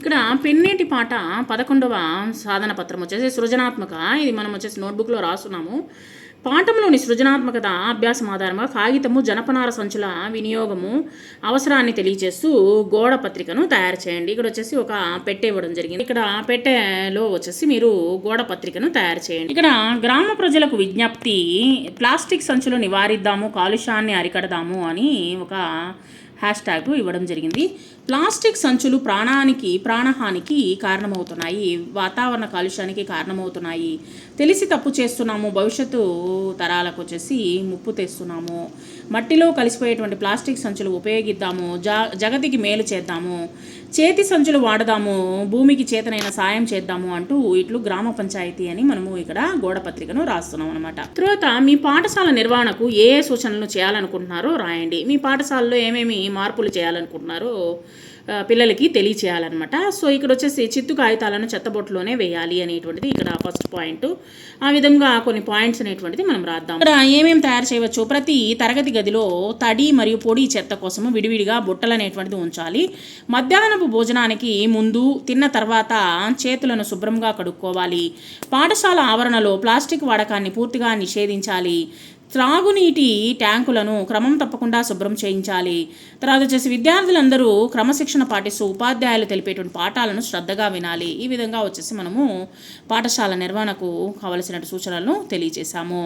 ఇక్కడ పెన్నేటి పాట 11వ సాధన పత్రం వచ్చేసి సృజనాత్మక. ఇది మనం వచ్చేసి నోట్బుక్లో రాస్తున్నాము. పాఠంలోని సృజనాత్మకత అభ్యాసం ఆధారంగా కాగితము, జనపనార సంచుల వినియోగము అవసరాన్ని తెలియజేస్తూ గోడ పత్రికను తయారు చేయండి. ఇక్కడ వచ్చేసి ఒక పెట్టె ఇవ్వడం జరిగింది. ఇక్కడ పెట్టెలో వచ్చేసి మీరు గోడ పత్రికను తయారు చేయండి. ఇక్కడ గ్రామ ప్రజలకు విజ్ఞప్తి, ప్లాస్టిక్ సంచులు నివారిద్దాము, కాలుష్యాన్ని అరికడదాము అని ఒక హ్యాష్ ట్యాగ్ ఇవ్వడం జరిగింది. ప్లాస్టిక్ సంచులు ప్రాణహానికి కారణమవుతున్నాయి, వాతావరణ కాలుష్యానికి కారణమవుతున్నాయి. తెలిసి తప్పు చేస్తున్నాము, భవిష్యత్తు తరాలకు వచ్చేసి ముప్పు తెస్తున్నాము. మట్టిలో కలిసిపోయేటువంటి ప్లాస్టిక్ సంచులు ఉపయోగిద్దాము, జగతికి మేలు చేద్దాము, చేతి సంచులు వాడదాము, భూమికి చేతనైన సాయం చేద్దాము అంటూ ఇట్లు గ్రామ పంచాయతీ అని మనము ఇక్కడ గోడ పత్రికను రాస్తున్నాం అనమాట. తర్వాత మీ పాఠశాల నిర్వహణకు ఏ సూచనలు చేయాలనుకుంటున్నారో రాయండి. మీ పాఠశాలలో ఏమేమి మార్పులు చేయాలనుకుంటున్నారో పిల్లలకి తెలియచేయాలన్నమాట. సో ఇక్కడ వచ్చేసి చిత్తు కాగితాలను చెత్తబొట్టులోనే వేయాలి అనేటువంటిది ఇక్కడ ఫస్ట్ పాయింట్. ఆ విధంగా కొన్ని పాయింట్స్ అనేటువంటిది మనం రాద్దాం. ఇక్కడ ఏమేమి తయారు చేయవచ్చు, ప్రతి తరగతి గదిలో తడి మరియు పొడి చెత్త కోసము విడివిడిగా బుట్టలు అనేటువంటిది ఉంచాలి. మధ్యాహ్నపు భోజనానికి ముందు, తిన్న తర్వాత చేతులను శుభ్రంగా కడుక్కోవాలి. పాఠశాల ఆవరణలో ప్లాస్టిక్ వాడకాన్ని పూర్తిగా నిషేధించాలి. త్రాగునీటి ట్యాంకులను క్రమం తప్పకుండా శుభ్రం చేయించాలి. తర్వాత వచ్చేసి విద్యార్థులందరూ క్రమశిక్షణ పాటిస్తూ ఉపాధ్యాయులు తెలిపేటువంటి పాఠాలను శ్రద్ధగా వినాలి. ఈ విధంగా వచ్చేసి మనము పాఠశాల నిర్వహణకు కావలసిన సూచనలను తెలియజేశాము.